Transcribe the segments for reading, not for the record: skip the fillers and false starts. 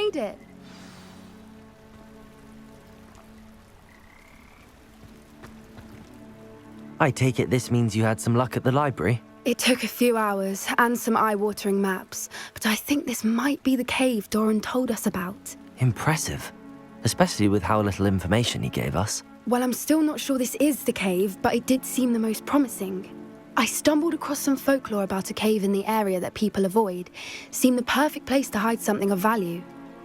made it. I take it this means you had some luck at the library? It took a few hours and some eye-watering maps, but I think this might be the cave Doran told us about. Impressive. Especially with how little information he gave us. Well, I'm still not sure this is the cave, but it did seem the most promising. I stumbled across some folklore about a cave in the area that people avoid. Seemed the perfect place to hide something of value.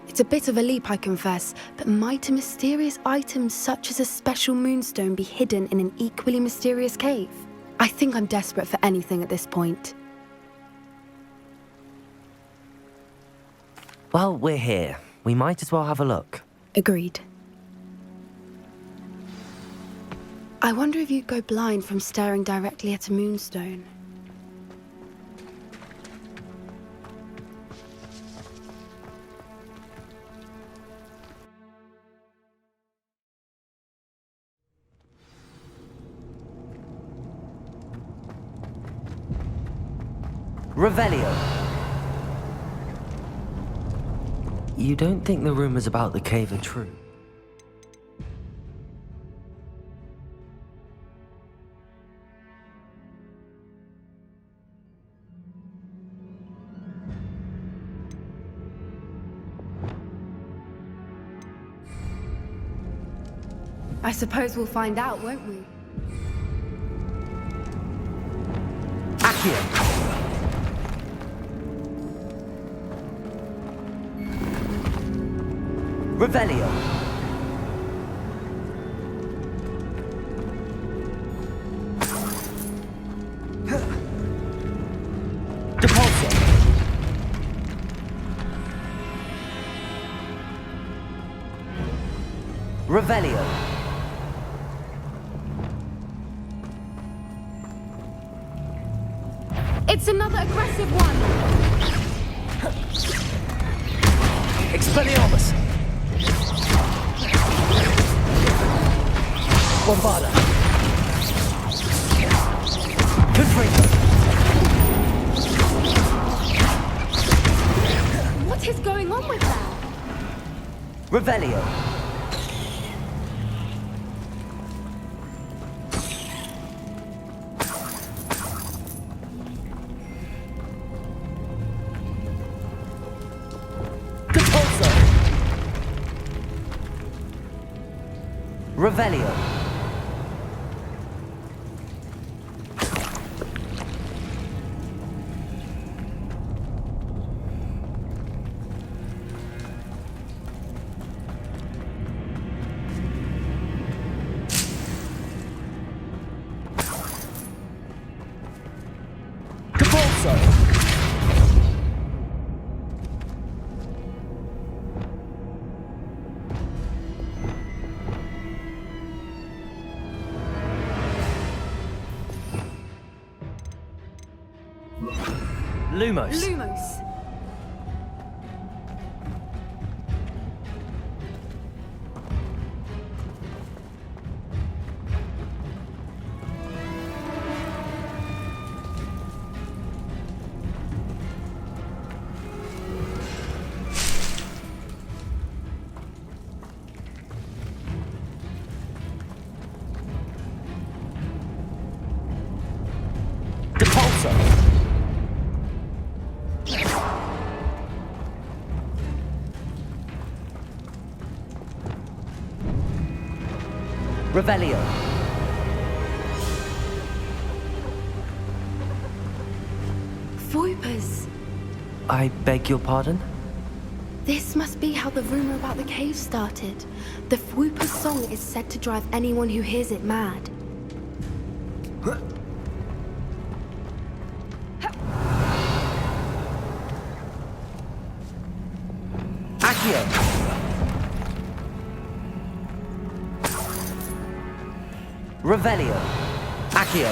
It's a bit of a leap, I confess, but might a mysterious item such as a special moonstone be hidden in an equally mysterious cave? I think I'm desperate for anything at this point. Well, we're here. We might as well have a look. Agreed. I wonder if you'd go blind from staring directly at a moonstone. Revelio. You don't think the rumors about the cave are true? I suppose we'll find out, won't we? Accio! Revelio! Depulso! Revelio! It's another aggressive one! Expelliarmus! Bombarda! Confringo! What is going on with that? Revelio! Depulso! Revelio! Lumos. Lumos. Depulso. Revelio. Voipers. I beg your pardon? This must be how the rumor about the cave started. The Whooper's song is said to drive anyone who hears it mad. Accio. Revelio. Accio.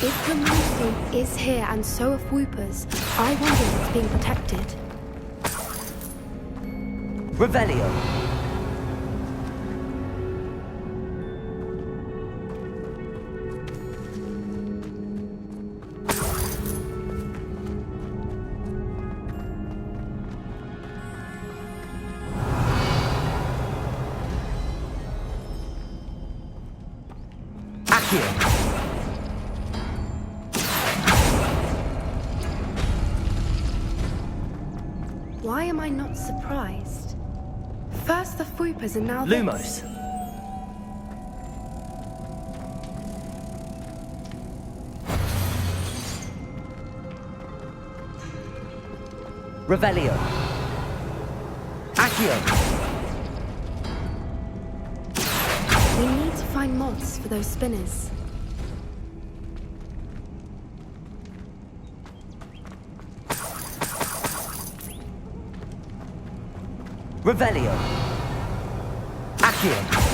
If the moonstone is here and so are Whoopers, I wonder if it's being protected. Revelio. Accio. Why am I not surprised? First the Fuipas and now this. Lumos. Revelio. Accio. We need to find moths for those spinners. Revelio. Accio.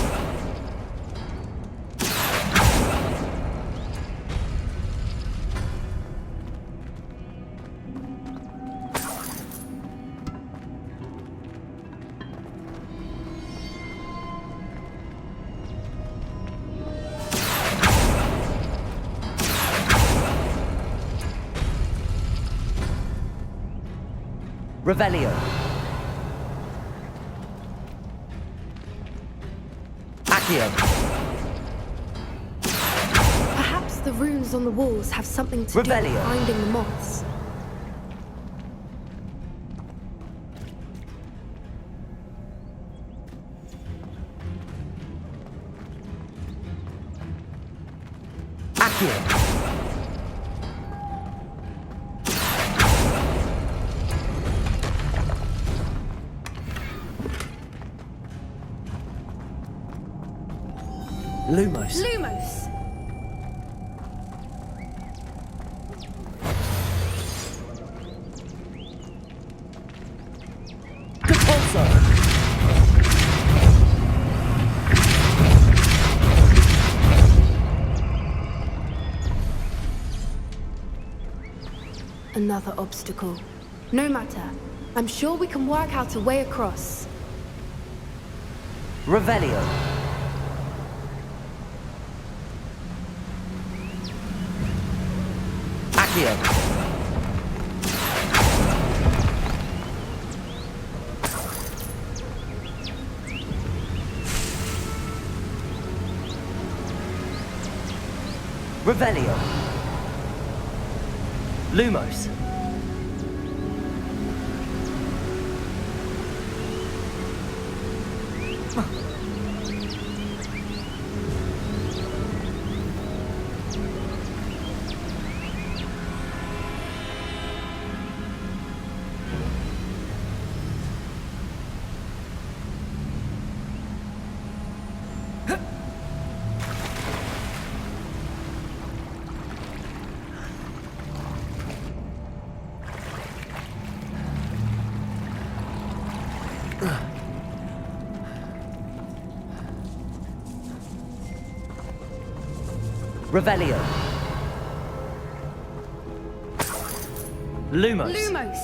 Revelio. Accio. Perhaps the runes on the walls have something to do with Revelio. finding the moths. Accio. Lumos. Lumos! Depulso. Another obstacle. No matter. I'm sure we can work out a way across. Revelio. Accio. Revelio. Lumos. Revelio. Lumos. Lumos!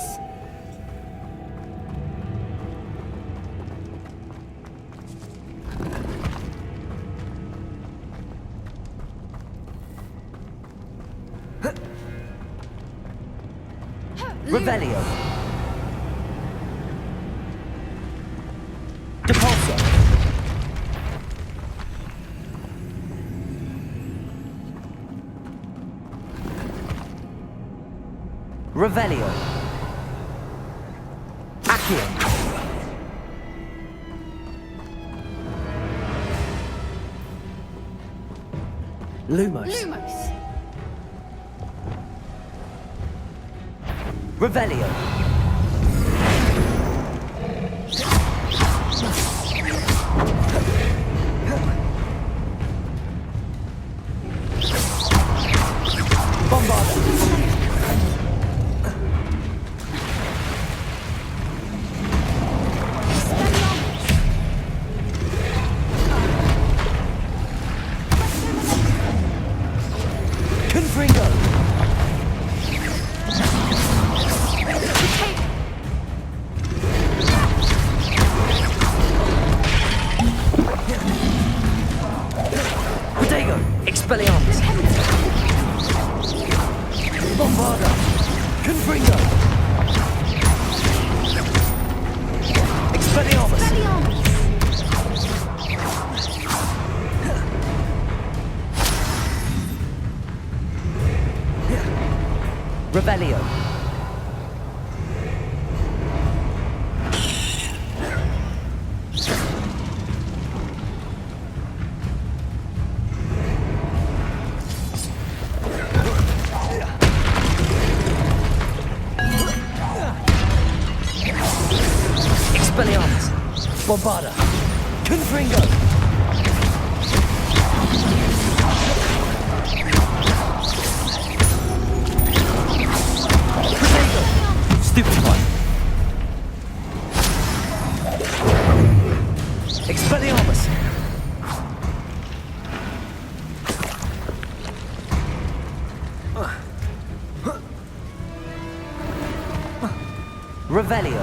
Revelio. Depulso. Revelio. Accio. Lumos. Lumos! Revelio. Bombarda. Confringo. Diagon, Expelliarmus. Bombarda. Confringo. Expelliarmus. Revelio. Expelliarmus. Bombarda. Confringo. Stupid one. Expelliarmus. Revelio.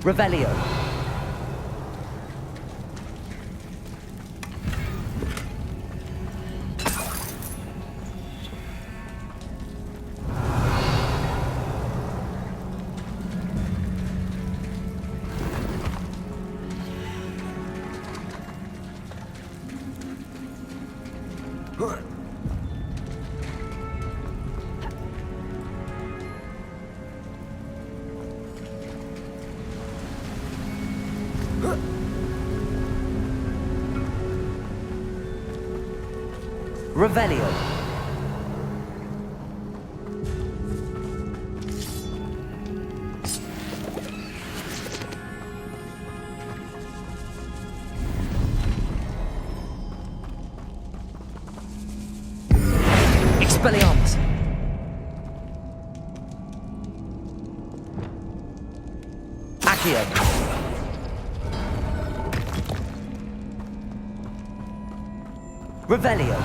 Revelio. Revelio. Expelliarmus. Accio. Revelio.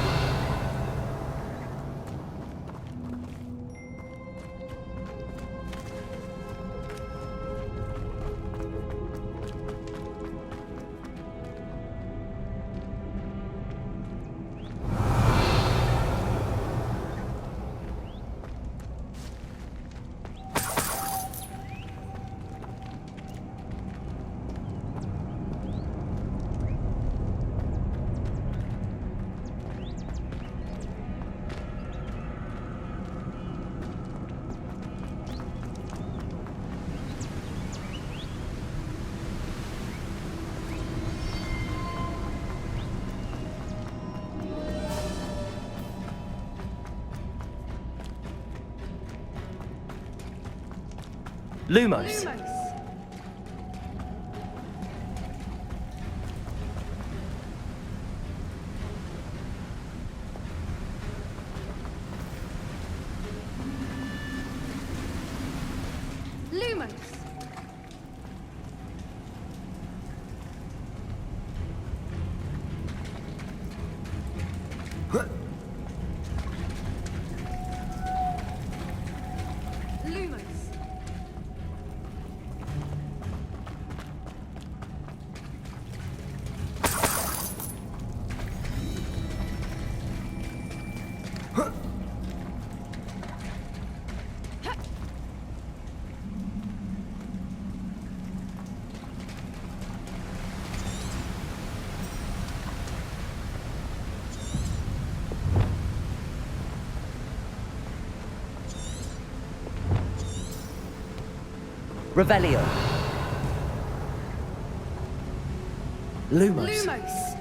Lumos. Lumos. Lumos. Revelio. Lumos. Lumos.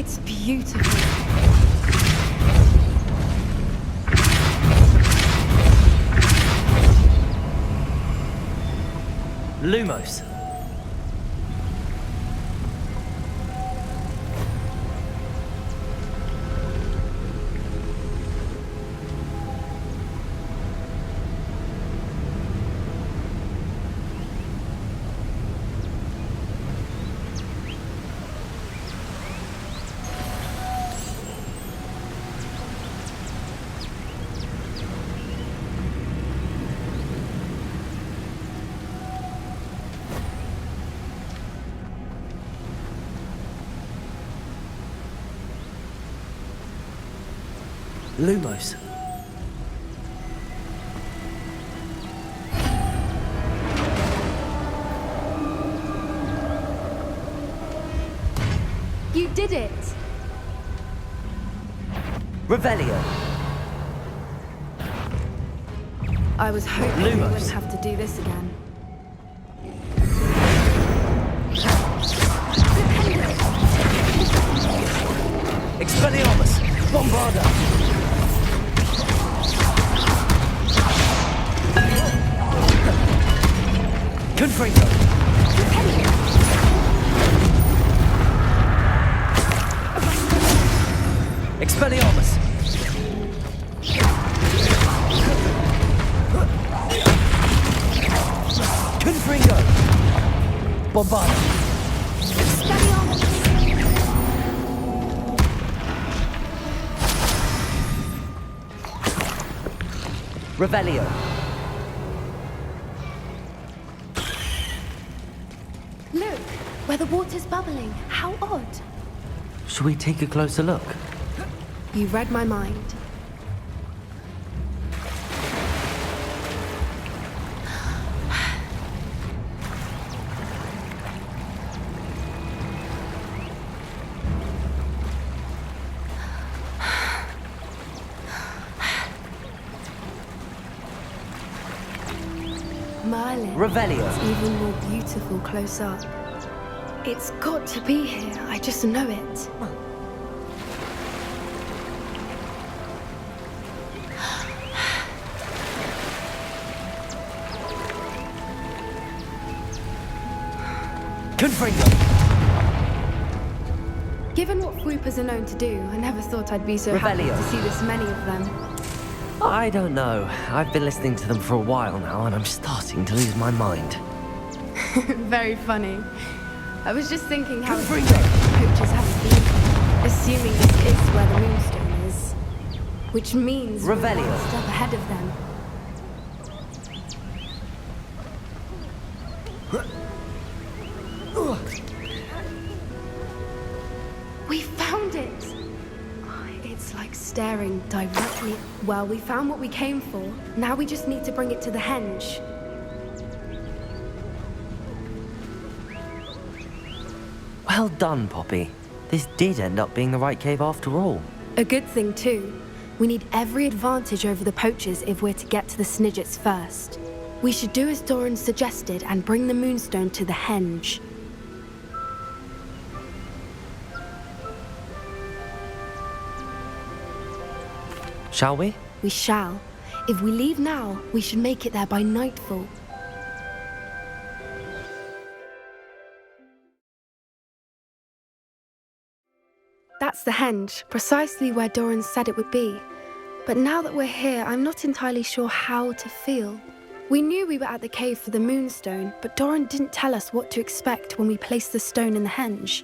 It's beautiful. Lumos. Lumos. You did it! Revelio. I was hoping we Lumos. wouldn't have to do this again. Expelliarmus. Bombarda. Confringo. Expelliarmus. Confringo. Bombarda. Revelio. Look, where the water's bubbling. How odd. Should we take a closer look? You read my mind. Merlin. Revelio. It's even more beautiful close up. It's got to be here. I just know it. Confringo. Given what Fwoopers are known to do, I never thought I'd be so happy Revelio. to see this many of them. I don't know. I've been listening to them for a while now, and I'm starting to lose my mind. Very funny. I was just thinking how Confringo. poachers haven't been, assuming this is where the moonstone is. Which means we're Revelio. one step ahead of them. We found it! It's like staring directly. Well, we found what we came for. Now we just need to bring it to the henge. Well done, Poppy. This did end up being the right cave after all. A good thing, too. We need every advantage over the poachers if we're to get to the Snidgets first. We should do as Doran suggested and bring the moonstone to the henge. Shall we? We shall. If we leave now, we should make it there by nightfall. That's the henge, precisely where Doran said it would be. But now that we're here, I'm not entirely sure how to feel. We knew we were at the cave for the moonstone, but Doran didn't tell us what to expect when we placed the stone in the henge.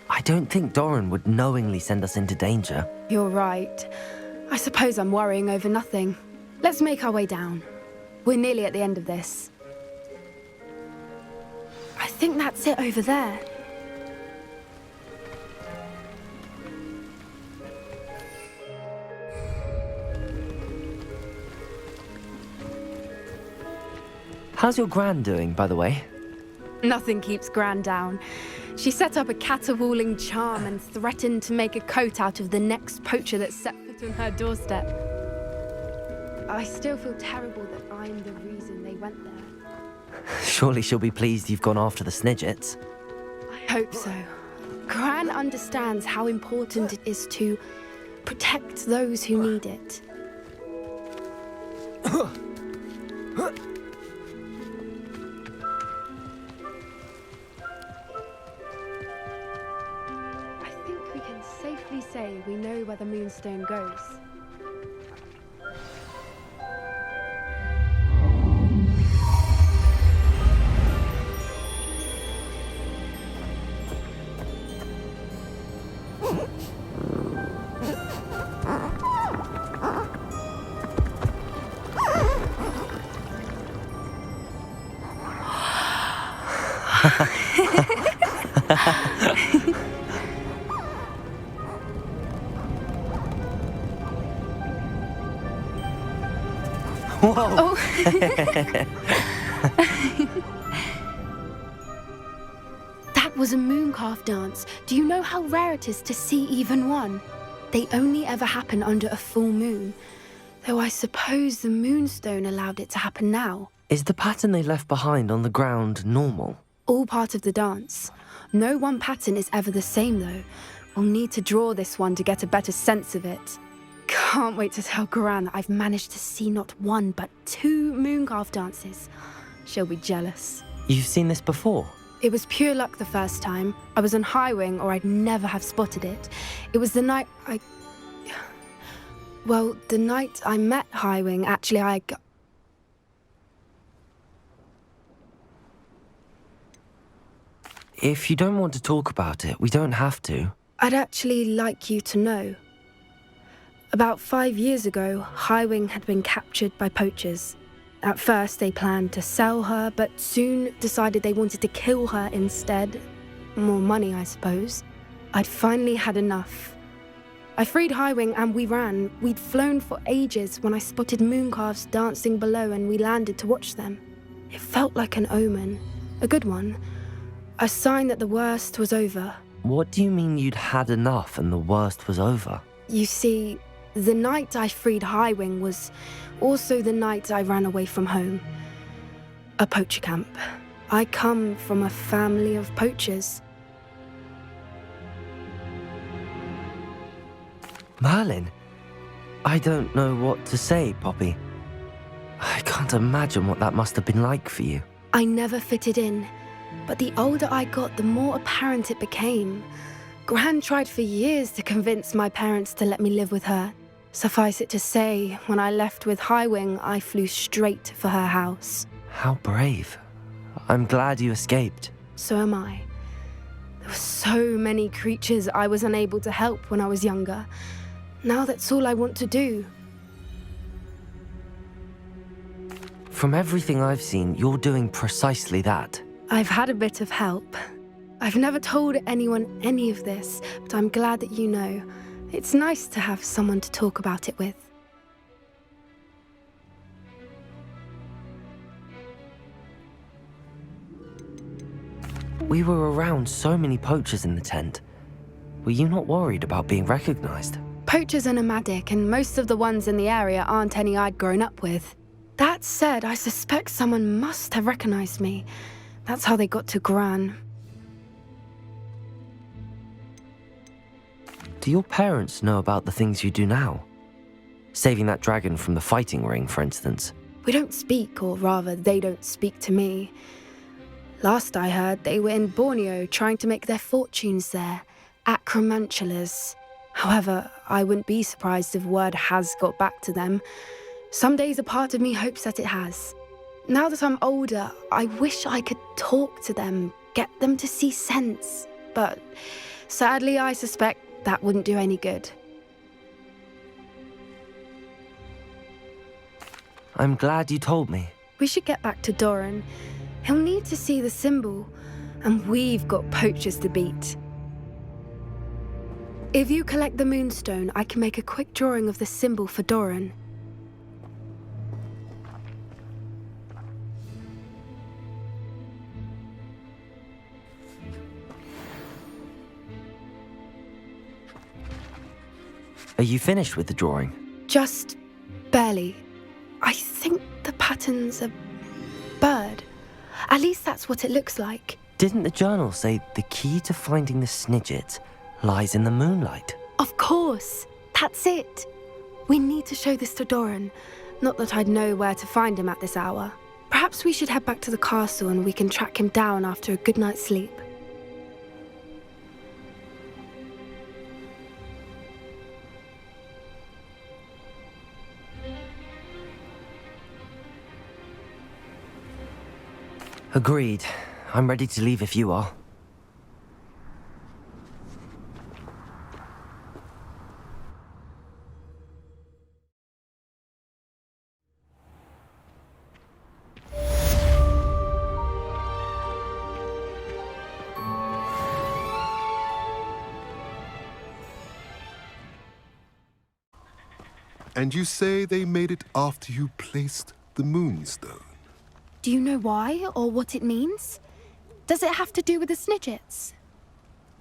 I don't think Doran would knowingly send us into danger. You're right. I suppose I'm worrying over nothing. Let's make our way down. We're nearly at the end of this. I think that's it over there. How's your gran doing, by the way? Nothing keeps Gran down. She set up a caterwauling charm and threatened to make a coat out of the next poacher that set foot on her doorstep. I still feel terrible that I'm the reason they went there. Surely she'll be pleased you've gone after the Snidgets. I hope so. Gran understands how important it is to protect those who need it. I think we can safely say we know where the Moonstone goes. Whoa! Oh. That was a mooncalf dance. Do you know how rare it is to see even one? They only ever happen under a full moon. Though I suppose the Moonstone allowed it to happen now. Is the pattern they left behind on the ground normal? All part of the dance. No one pattern is ever the same, though. We'll need to draw this one to get a better sense of it. Can't wait to tell Gran that I've managed to see not one, but 2 mooncalf dances. She'll be jealous. You've seen this before? It was pure luck the first time. I was on Highwing, or I'd never have spotted it. It was the night the night I met Highwing, actually, If you don't want to talk about it, we don't have to. I'd actually like you to know. About 5 years ago, Highwing had been captured by poachers. At first, they planned to sell her, but soon decided they wanted to kill her instead. More money, I suppose. I'd finally had enough. I freed Highwing and we ran. We'd flown for ages when I spotted mooncalves dancing below and we landed to watch them. It felt like an omen. A good one. A sign that the worst was over. What do you mean you'd had enough and the worst was over? You see, the night I freed Highwing was also the night I ran away from home. A poacher camp. I come from a family of poachers. Merlin? I don't know what to say, Poppy. I can't imagine what that must have been like for you. I never fitted in, but the older I got, the more apparent it became. Gran tried for years to convince my parents to let me live with her. Suffice it to say, when I left with Highwing, I flew straight for her house. How brave. I'm glad you escaped. So am I. There were so many creatures I was unable to help when I was younger. Now that's all I want to do. From everything I've seen, you're doing precisely that. I've had a bit of help. I've never told anyone any of this, but I'm glad that you know. It's nice to have someone to talk about it with. We were around so many poachers in the tent. Were you not worried about being recognized? Poachers are nomadic, and most of the ones in the area aren't any I'd grown up with. That said, I suspect someone must have recognized me. That's how they got to Gran. Do your parents know about the things you do now? Saving that dragon from the fighting ring, for instance. We don't speak, or rather, they don't speak to me. Last I heard, they were in Borneo trying to make their fortunes there, acromantulas. However, I wouldn't be surprised if word has got back to them. Some days a part of me hopes that it has. Now that I'm older, I wish I could talk to them, get them to see sense. But sadly, I suspect that wouldn't do any good. I'm glad you told me. We should get back to Doran. He'll need to see the symbol, and we've got poachers to beat. If you collect the Moonstone, I can make a quick drawing of the symbol for Doran. Are you finished with the drawing? Just barely. pattern's a bird. At least that's what it looks like. Didn't the journal say the key to finding the Snidgets lies in the moonlight? Of course. That's it. We need to show this to Doran. Not that I'd know where to find him at this hour. Perhaps we should head back to the castle and we can track him down after a good night's sleep. Agreed. I'm ready to leave if you are. And you say they made it after you placed the moonstone? Do you know why or what it means? Does it have to do with the Snidgets?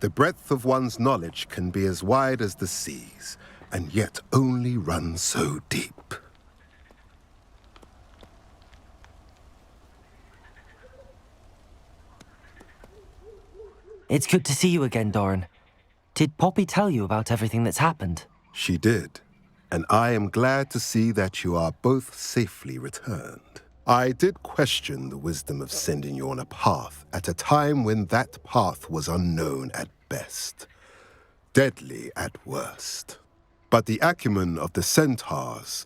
The breadth of one's knowledge can be as wide as the seas, and yet only run so deep. It's good to see you again, Doran. Did Poppy tell you about everything that's happened? She did, and I am glad to see that you are both safely returned. I did question the wisdom of sending you on a path at a time when that path was unknown at best, deadly at worst. But the acumen of the Centaurs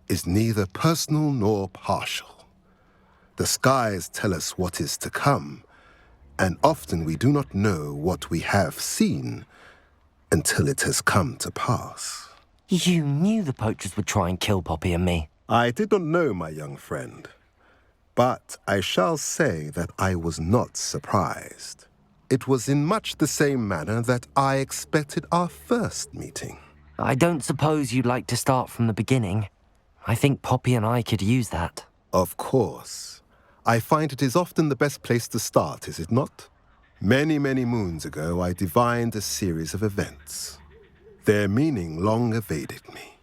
is neither personal nor partial. The skies tell us what is to come, and often we do not know what we have seen until it has come to pass. You knew the poachers would try and kill Poppy and me. I did not know, my young friend, but I shall say that I was not surprised. It was in much the same manner that I expected our first meeting. I don't suppose you'd like to start from the beginning. I think Poppy and I could use that. Of course. I find it is often the best place to start, is it not? Many, many moons ago, I divined a series of events. Their meaning long evaded me,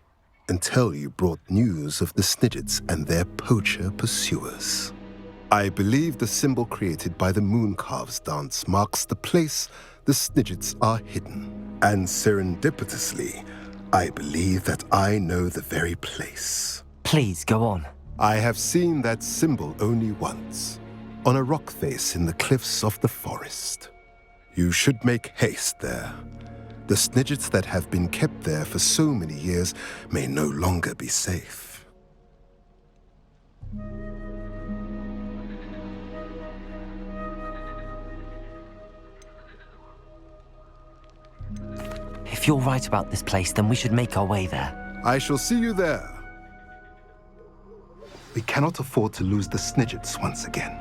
until you brought news of the Snidgets and their poacher pursuers. I believe the symbol created by the Mooncarves dance marks the place the Snidgets are hidden. And serendipitously, I believe that I know the very place. Please, go on. I have seen that symbol only once, on a rock face in the cliffs of the forest. You should make haste there. The Snidgets that have been kept there for so many years may no longer be safe. If you're right about this place, then we should make our way there. I shall see you there. We cannot afford to lose the Snidgets once again.